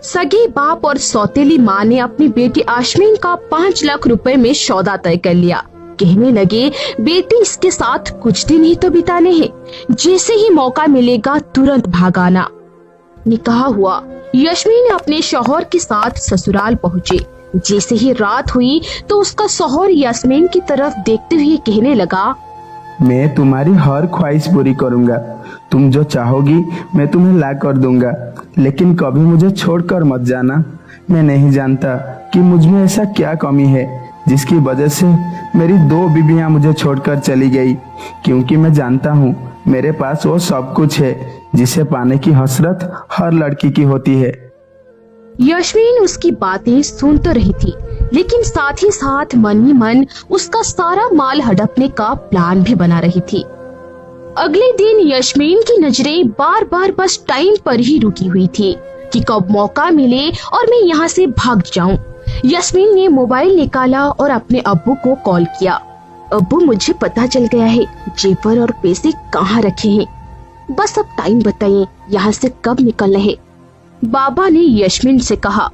सगे बाप और सौतेली माँ ने अपनी बेटी यास्मीन का 5 लाख रुपए में सौदा तय कर लिया। कहने लगे, बेटी इसके साथ कुछ दिन ही तो बिताने हैं, जैसे ही मौका मिलेगा तुरंत भागाना। निकाह हुआ। यास्मीन अपने शौहर के साथ ससुराल पहुँची। जैसे ही रात हुई तो उसका शौहर यास्मीन की तरफ देखते हुए कहने लगा, मैं तुम्हारी हर ख्वाहिश पूरी करूंगा। तुम जो चाहोगी मैं तुम्हें ला कर दूंगा, लेकिन कभी मुझे छोड़कर मत जाना। मैं नहीं जानता कि मुझ में ऐसा क्या कमी है जिसकी वजह से मेरी 2 बीवियां मुझे छोड़कर चली गई, क्योंकि मैं जानता हूँ मेरे पास वो सब कुछ है जिसे पाने की हसरत हर लड़की की होती है। यास्मीन उसकी बातें सुन तो रही थी, लेकिन साथ ही साथ मन ही मन उसका सारा माल हड़पने का प्लान भी बना रही थी। अगले दिन यास्मीन की नजरें बार बार बस टाइम पर ही रुकी हुई थी कि कब मौका मिले और मैं यहाँ से भाग जाऊं। यास्मीन ने मोबाइल निकाला और अपने अब्बू को कॉल किया। अब्बू, मुझे पता चल गया है जेवर और पैसे कहाँ रखे हैं, बस अब टाइम बताइए, यहाँ से कब निकलना है। बाबा ने यास्मीन से कहा,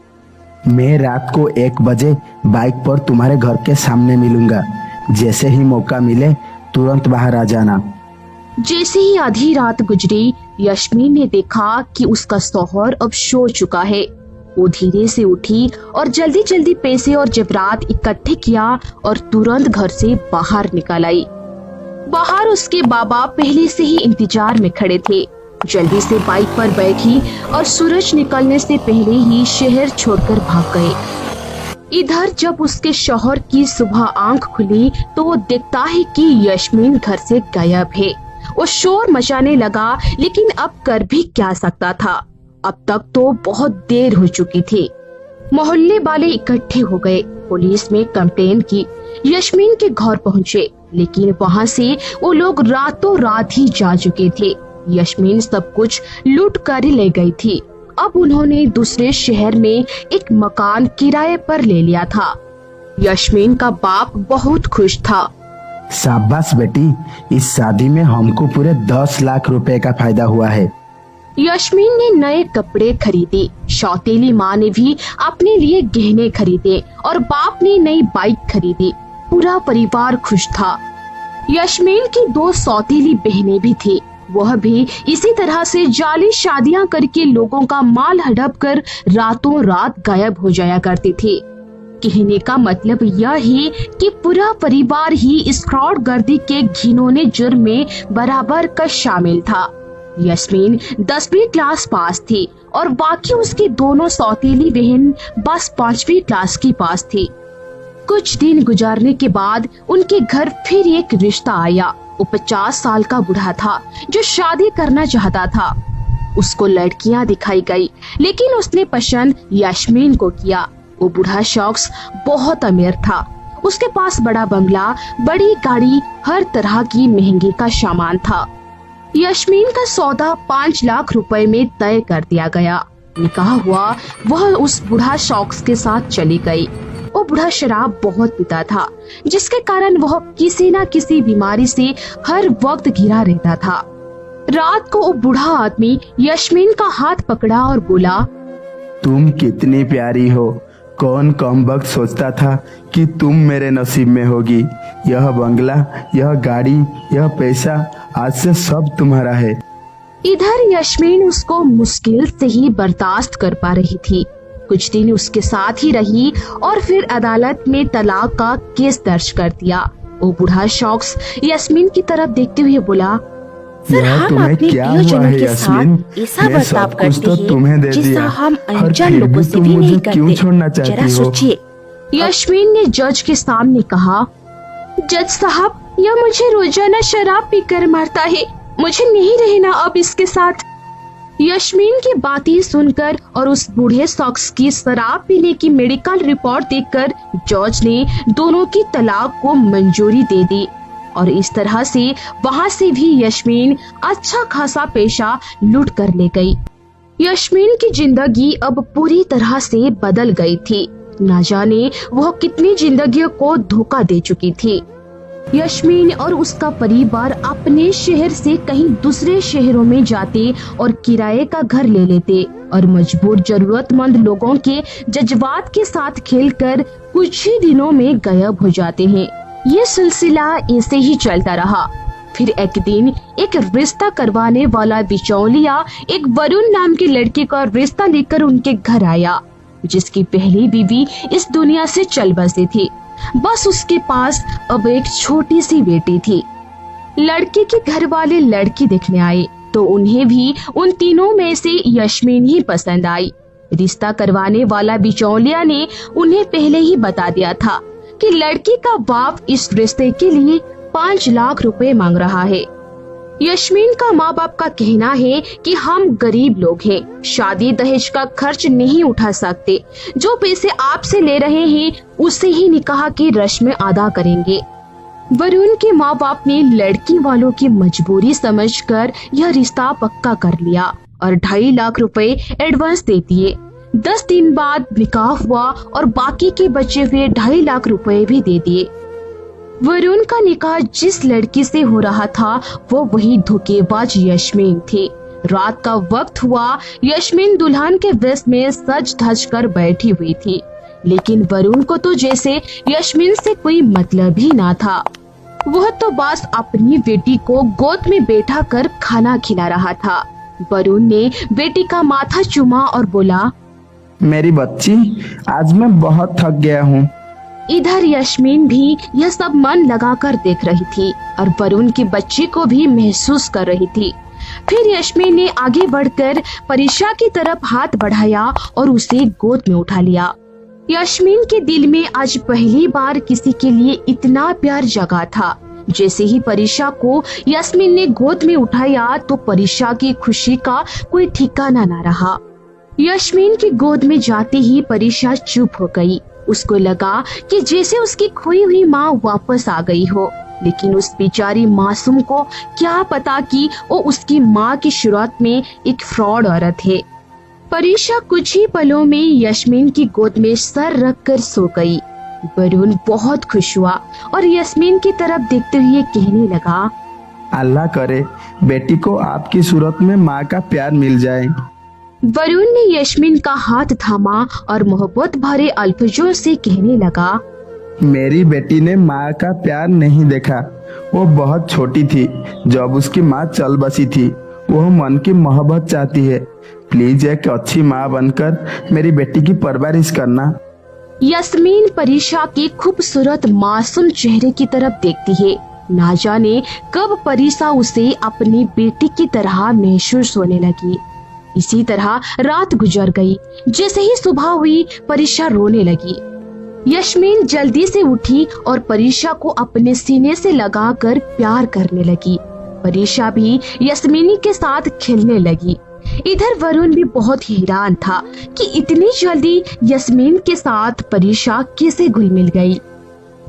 मैं रात को 1 बजे बाइक पर तुम्हारे घर के सामने मिलूंगा। जैसे ही मौका मिले तुरंत बाहर आ जाना। जैसे ही आधी रात गुजरी, यास्मीन ने देखा कि उसका शौहर अब सो चुका है। वो धीरे से उठी और जल्दी जल्दी पैसे और जेवरात इकट्ठे किया और तुरंत घर से बाहर निकल आई। बाहर उसके बाबा पहले से ही इंतजार में खड़े थे। जल्दी से बाइक पर बैठी और सूरज निकलने से पहले ही शहर छोड़कर भाग गए। इधर जब उसके शौहर की सुबह आंख खुली तो वो देखता है कि यास्मीन घर से गायब है। वो शोर मचाने लगा, लेकिन अब कर भी क्या सकता था। अब तक तो बहुत देर हो चुकी थी। मोहल्ले वाले इकट्ठे हो गए, पुलिस में कंप्लेन की। यास्मीन के घर पहुँचे, लेकिन वहाँ से वो लोग रातों रात ही जा चुके थे। यास्मीन सब कुछ लूट कर ले गई थी। अब उन्होंने दूसरे शहर में एक मकान किराए पर ले लिया था। यास्मीन का बाप बहुत खुश था। शाबाश बेटी, इस शादी में हमको पूरे 10 लाख रुपए का फायदा हुआ है। यास्मीन ने नए कपड़े खरीदे, सौतेली माँ ने भी अपने लिए गहने खरीदे और बाप ने नई बाइक खरीदी। पूरा परिवार खुश था। यास्मीन की 2 सौतेली बहनें भी थी। वह भी इसी तरह से जाली शादियां करके लोगों का माल हड़प कर रातों रात गायब हो जाया करती थी। कहने का मतलब यह है कि पूरा परिवार ही इस फ्रॉड गर्दी के घिनौने जुर्म में बराबर का शामिल था। यास्मीन 10वीं क्लास पास थी और बाकी उसकी दोनों सौतेली बहन बस 5वीं क्लास की पास थी। कुछ दिन गुजारने के बाद उनके घर फिर एक रिश्ता आया। वो 50 साल का बूढ़ा था जो शादी करना चाहता था। उसको लड़कियां दिखाई गई, लेकिन उसने पसंद यास्मीन को किया। वो बूढ़ा शख्स बहुत अमीर था। उसके पास बड़ा बंगला, बड़ी गाड़ी, हर तरह की महंगी का सामान था। यास्मीन का सौदा 5 लाख रुपए में तय कर दिया गया। निकाह हुआ। वह उस बूढ़ा शख्स के साथ चली गई। वो बूढ़ा शराब बहुत पीता था, जिसके कारण वह किसी न किसी बीमारी से हर वक्त घिरा रहता था। रात को वो बूढ़ा आदमी यास्मीन का हाथ पकड़ा और बोला, तुम कितनी प्यारी हो। कौन कम वक्त सोचता था कि तुम मेरे नसीब में होगी। यह बंगला, यह गाड़ी, यह पैसा, आज से सब तुम्हारा है। इधर यास्मीन उसको मुश्किल से ही बर्दाश्त कर पा रही थी। कुछ दिन उसके साथ ही रही और फिर अदालत में तलाक का केस दर्ज कर दिया। वो बूढ़ा शख्स यास्मीन की तरफ देखते हुए बोला, सर, हम अपने प्रियजनों के साथ ऐसा बर्ताव करते हैं जिसका हम अनजान लोगों से भी नहीं करते। जरा सोचिए। यास्मीन ने जज के सामने कहा, जज साहब, यह मुझे रोजाना शराब पीकर मारता है। मुझे नहीं रहना अब इसके साथ। यास्मीन की बातें सुनकर और उस बूढ़े शख्स की शराब पीने की मेडिकल रिपोर्ट देखकर जज ने दोनों की तलाक को मंजूरी दे दी और इस तरह से वहाँ से भी यास्मीन अच्छा खासा पैसा लूट कर ले गई। यास्मीन की जिंदगी अब पूरी तरह से बदल गई थी। न जाने वह कितनी जिंदगियों को धोखा दे चुकी थी। यस्मीन और उसका परिवार अपने शहर से कहीं दूसरे शहरों में जाते और किराए का घर ले लेते और मजबूर जरूरतमंद लोगों के जज्बात के साथ खेलकर कुछ ही दिनों में गायब हो जाते हैं। ये सिलसिला ऐसे ही चलता रहा। फिर एक दिन एक रिश्ता करवाने वाला बिचौलिया एक वरुण नाम के लड़के का रिश्ता लेकर उनके घर आया, जिसकी पहली बीवी इस दुनिया से चल बसी थी। बस उसके पास अब एक छोटी सी बेटी थी। लड़के के घर वाले लड़की देखने आए तो उन्हें भी उन तीनों में से यस्मीन ही पसंद आई। रिश्ता करवाने वाला बिचौलिया ने उन्हें पहले ही बता दिया था कि लड़की का बाप इस रिश्ते के लिए 5 लाख रुपए मांग रहा है। यस्मीन का माँ बाप का कहना है कि हम गरीब लोग हैं, शादी दहेज का खर्च नहीं उठा सकते, जो पैसे आपसे ले रहे हैं उससे ही निकाह की रस्में अदा करेंगे। वरुण के माँ बाप ने लड़की वालों की मजबूरी समझकर यह रिश्ता पक्का कर लिया और 2.5 लाख रुपए एडवांस दे दिए। 10 दिन बाद निकाह हुआ और बाकी के बचे हुए 2.5 लाख रुपए भी दे दिए। वरुण का निकाह जिस लड़की से हो रहा था वो वही धोखेबाज यस्मीन थी। रात का वक्त हुआ, यस्मीन दुल्हन के वेश में सज धज कर बैठी हुई थी, लेकिन वरुण को तो जैसे यस्मीन से कोई मतलब ही ना था। वह तो बस अपनी बेटी को गोद में बैठा कर खाना खिला रहा था। वरुण ने बेटी का माथा चूमा और बोला, मेरी बच्ची, आज मैं बहुत थक गया हूँ। इधर यस्मीन भी यह सब मन लगाकर देख रही थी और वरुण की बच्ची को भी महसूस कर रही थी। फिर यस्मीन ने आगे बढ़कर परीक्षा की तरफ हाथ बढ़ाया और उसे गोद में उठा लिया। यस्मीन के दिल में आज पहली बार किसी के लिए इतना प्यार जगा था। जैसे ही परीक्षा को यस्मीन ने गोद में उठाया तो परीक्षा की खुशी का कोई ठिकाना न रहा। यस्मीन की गोद में जाते ही परीक्षा चुप हो गई। उसको लगा कि जैसे उसकी खोई हुई माँ वापस आ गई हो, लेकिन उस बेचारी मासूम को क्या पता कि वो उसकी माँ की शुरुआत में एक फ्रॉड औरत है। परीक्षा कुछ ही पलों में यस्मीन की गोद में सर रखकर सो गई। वरुण बहुत खुश हुआ और यस्मीन की तरफ देखते हुए कहने लगा, अल्लाह करे बेटी को आपकी सूरत में माँ का प्यार मिल जाए। वरुण ने यस्मीन का हाथ थामा और मोहब्बत भरे अल्फाजों से कहने लगा, मेरी बेटी ने माँ का प्यार नहीं देखा। वो बहुत छोटी थी जब उसकी माँ चल बसी थी। वो मन की मोहब्बत चाहती है। प्लीज एक अच्छी माँ बनकर मेरी बेटी की परवरिश करना। यस्मीन परीक्षा के खूबसूरत मासूम चेहरे की तरफ देखती है। ना जाने कब परीक्षा उसे अपनी बेटी की तरह महसूस होने लगी। इसी तरह रात गुजर गई। जैसे ही सुबह हुई, परीक्षा रोने लगी। यस्मीन जल्दी से उठी और परीक्षा को अपने सीने से लगाकर प्यार करने लगी। परीक्षा भी यस्मीनी के साथ खेलने लगी। इधर वरुण भी बहुत हैरान था कि इतनी जल्दी यस्मीन के साथ परीक्षा कैसे घुल मिल गई।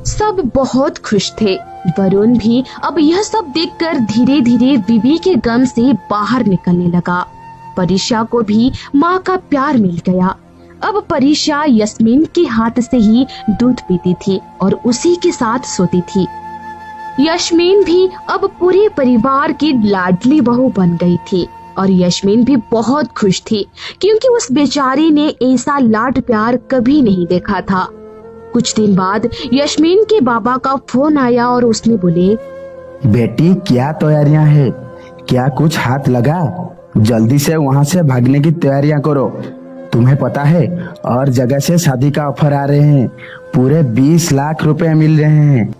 सब बहुत खुश थे। वरुण भी अब यह सब देखकर धीरे धीरे बीवी के गम से बाहर निकलने लगा। परीक्षा को भी माँ का प्यार मिल गया। अब परीक्षा यस्मीन के हाथ से ही दूध पीती थी और उसी के साथ सोती थी। यस्मीन भी अब पूरे परिवार की लाडली बहू बन गई थी और यस्मीन भी बहुत खुश थी, क्योंकि उस बेचारी ने ऐसा लाड प्यार कभी नहीं देखा था। कुछ दिन बाद यस्मीन के बाबा का फोन आया और उसने बोले, बेटी क्या तैयारियां हैं? क्या कुछ हाथ लगा? जल्दी से वहाँ से भागने की तैयारियां करो। तुम्हें पता है और जगह से शादी का ऑफर आ रहे हैं। पूरे 20 लाख रुपए मिल रहे हैं।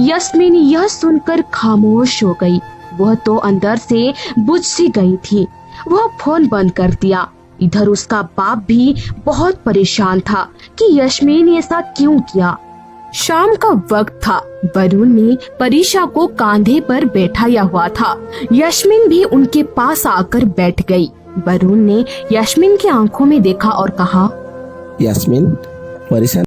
यस्मीन यह सुनकर खामोश हो गई। वह तो अंदर से बुझ सी गई थी। वह फोन बंद कर दिया। इधर उसका बाप भी बहुत परेशान था कि यस्मीन ने ऐसा क्यों किया। शाम का वक्त था। वरुण ने परीक्षा को कांधे पर बैठाया हुआ था। यस्मीन भी उनके पास आकर बैठ गई। वरुण ने यस्मीन की आंखों में देखा और कहा, यस्मीन, परेशान